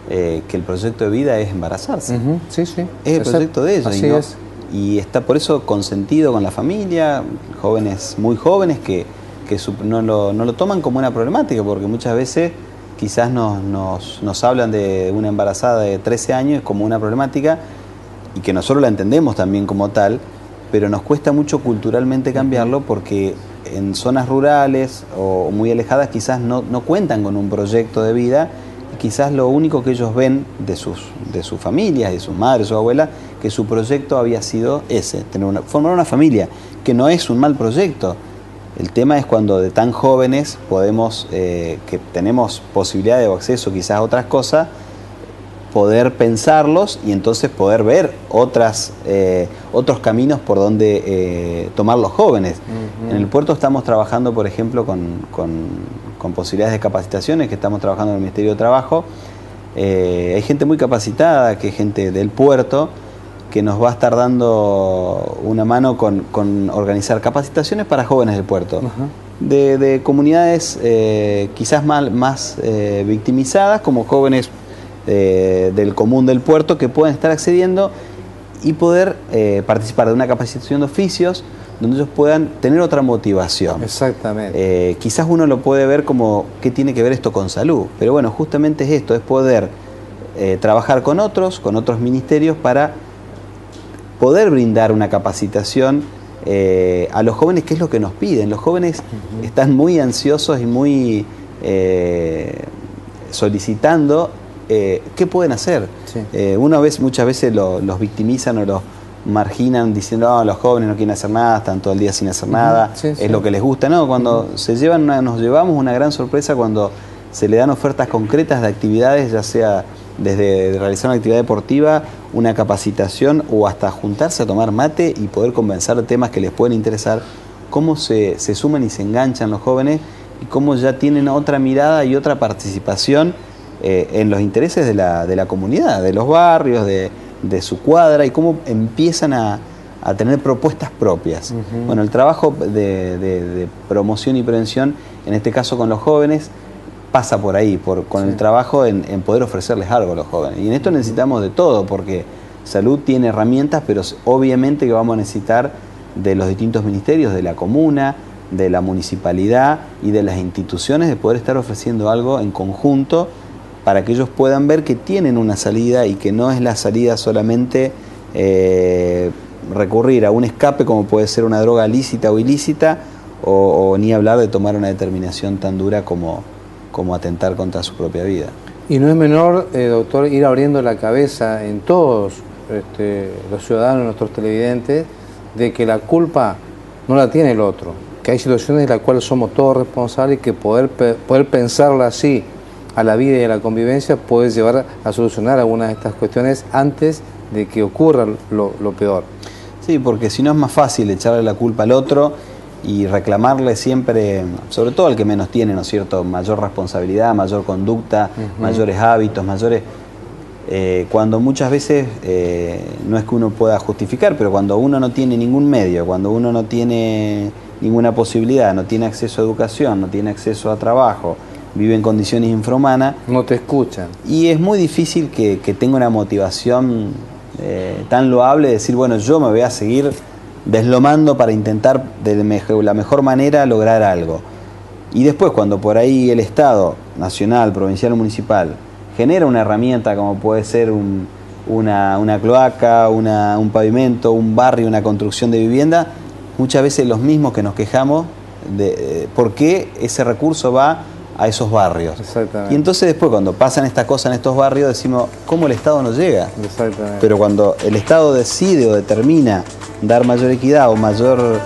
que el proyecto de vida es embarazarse. Sí, sí. Es el proyecto de ellos. Así es. Y está por eso consentido con la familia, jóvenes muy jóvenes que no lo toman como una problemática, porque muchas veces quizás nos hablan de una embarazada de 13 años como una problemática, y que nosotros la entendemos también como tal, pero nos cuesta mucho culturalmente cambiarlo, porque en zonas rurales o muy alejadas quizás no cuentan con un proyecto de vida, y quizás lo único que ellos ven de sus familias, de sus madres o abuelas, que su proyecto había sido ese, formar una familia, que no es un mal proyecto. El tema es cuando de tan jóvenes que tenemos posibilidad de acceso quizás a otras cosas, poder pensarlos y entonces poder ver otros caminos por donde tomar los jóvenes. En el puerto estamos trabajando, por ejemplo, con posibilidades de capacitaciones, que estamos trabajando en el Ministerio de Trabajo. Hay gente muy capacitada, que es gente del puerto, que nos va a estar dando una mano con organizar capacitaciones para jóvenes del puerto, de comunidades quizás más victimizadas, como jóvenes del común del puerto, que pueden estar accediendo y poder participar de una capacitación de oficios donde ellos puedan tener otra motivación. Exactamente. Quizás uno lo puede ver como, ¿qué tiene que ver esto con salud? Pero bueno, justamente es esto, es poder trabajar con otros ministerios para poder brindar una capacitación a los jóvenes, que es lo que nos piden. Los jóvenes están muy ansiosos y muy solicitando qué pueden hacer. Sí. Muchas veces los victimizan o los marginan diciendo, los jóvenes no quieren hacer nada, están todo el día sin hacer nada, es lo que les gusta. No, cuando nos llevamos una gran sorpresa cuando se le dan ofertas concretas de actividades, ya sea desde realizar una actividad deportiva, una capacitación o hasta juntarse a tomar mate y poder conversar de temas que les pueden interesar, cómo se suman y se enganchan los jóvenes y cómo ya tienen otra mirada y otra participación en los intereses de la comunidad, de los barrios, de de su cuadra y cómo empiezan a tener propuestas propias. Bueno, el trabajo de promoción y prevención, en este caso con los jóvenes, pasa por ahí, con el trabajo en poder ofrecerles algo a los jóvenes. Y en esto necesitamos de todo, porque salud tiene herramientas, pero obviamente que vamos a necesitar de los distintos ministerios, de la comuna, de la municipalidad y de las instituciones, de poder estar ofreciendo algo en conjunto para que ellos puedan ver que tienen una salida y que no es la salida solamente recurrir a un escape como puede ser una droga lícita o ilícita, o ni hablar de tomar una determinación tan dura como atentar contra su propia vida. Y no es menor, doctor, ir abriendo la cabeza en todos los ciudadanos, nuestros televidentes, de que la culpa no la tiene el otro, que hay situaciones en las cuales somos todos responsables y que poder pensarla así a la vida y a la convivencia puede llevar a solucionar algunas de estas cuestiones antes de que ocurra lo peor. Sí, porque si no es más fácil echarle la culpa al otro y reclamarle siempre, sobre todo al que menos tiene, ¿no es cierto?, mayor responsabilidad, mayor conducta, mayores hábitos, cuando muchas veces no es que uno pueda justificar, pero cuando uno no tiene ningún medio, cuando uno no tiene ninguna posibilidad, no tiene acceso a educación, no tiene acceso a trabajo, vive en condiciones infrahumanas, no te escuchan. Y es muy difícil que tenga una motivación tan loable de decir, bueno, yo me voy a seguir deslomando para intentar de la mejor manera lograr algo. Y después, cuando por ahí el Estado, nacional, provincial o municipal, genera una herramienta como puede ser una cloaca, un pavimento, un barrio, una construcción de vivienda, muchas veces los mismos que nos quejamos de por qué ese recurso va a esos barrios. Exactamente. Y entonces después, cuando pasan estas cosas en estos barrios, decimos, ¿cómo el Estado no llega? Exactamente. Pero cuando el Estado decide o determina dar mayor equidad o mayor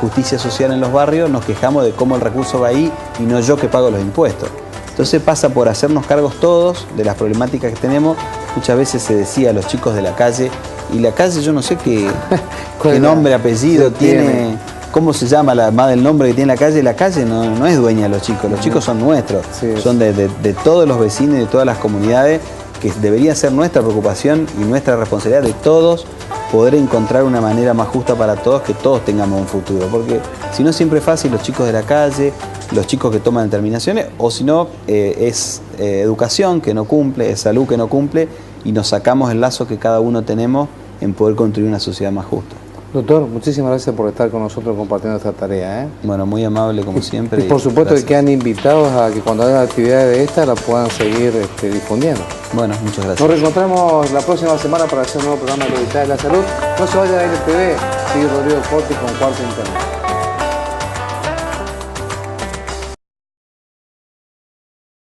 justicia social en los barrios, nos quejamos de cómo el recurso va ahí y no yo que pago los impuestos. Entonces pasa por hacernos cargos todos de las problemáticas que tenemos. Muchas veces se decía a los chicos de la calle, y la calle yo no sé qué nombre, apellido tiene, cómo se llama más del nombre que tiene la calle no es dueña de los chicos son nuestros, son de todos los vecinos y de todas las comunidades, que debería ser nuestra preocupación y nuestra responsabilidad de todos poder encontrar una manera más justa para todos, que todos tengamos un futuro, porque si no siempre es fácil los chicos de la calle, los chicos que toman determinaciones, o si no es educación que no cumple, es salud que no cumple, y nos sacamos el lazo que cada uno tenemos en poder construir una sociedad más justa. Doctor, muchísimas gracias por estar con nosotros compartiendo esta tarea. Bueno, muy amable como siempre. Y por supuesto que quedan invitados a que cuando hagan actividades de estas la puedan seguir difundiendo. Bueno, muchas gracias. Nos reencontramos la próxima semana para hacer un nuevo programa de la Salud. No se vaya a INTV, sigue Rodrigo Forti con Cuarto Internet.